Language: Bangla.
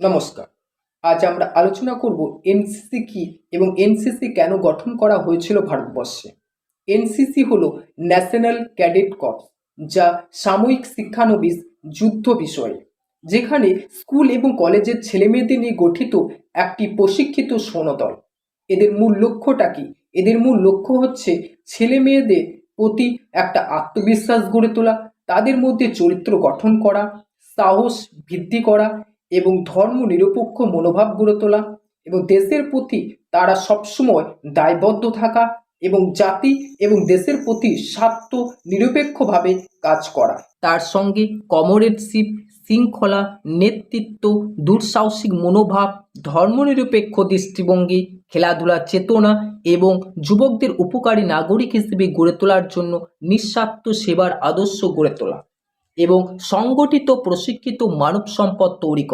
নমস্কার। আজ আমরা আলোচনা করব এনসিসি কি এবং এনসিসি কেন গঠন করা হয়েছিল ভারতবর্ষে। এনসিসি হলো ন্যাশনাল ক্যাডেট কর্পস, যা সাময়িক শিক্ষানবিশ যুদ্ধ বিষয়ে, যেখানে স্কুল এবং কলেজের ছেলেমেয়েদের নিয়ে গঠিত একটি প্রশিক্ষিত সৈন্যদল। এদের মূল লক্ষ্যটা কি? এদের মূল লক্ষ্য হচ্ছে ছেলে মেয়েদের প্রতি একটা আত্মবিশ্বাস গড়ে তোলা, তাদের মধ্যে চরিত্র গঠন করা, সাহস বৃদ্ধি করা এবং ধর্মনিরপেক্ষ মনোভাব গড়ে তোলা, এবং দেশের প্রতি তারা সবসময় দায়বদ্ধ থাকা এবং জাতি এবং দেশের প্রতি স্বার্থ নিরপেক্ষভাবে কাজ করা। তার সঙ্গে কমরেডশিপ, শৃঙ্খলা, নেতৃত্ব, দুঃসাহসিক মনোভাব, ধর্মনিরপেক্ষ দৃষ্টিভঙ্গি, খেলাধুলার চেতনা এবং যুবকদের উপকারী নাগরিক হিসেবে গড়ে তোলার জন্য নিঃস্বার্থ সেবার আদর্শ গড়ে তোলা এবং সংগঠিত প্রশিক্ষিত মানব সম্পদ তৈরি করা।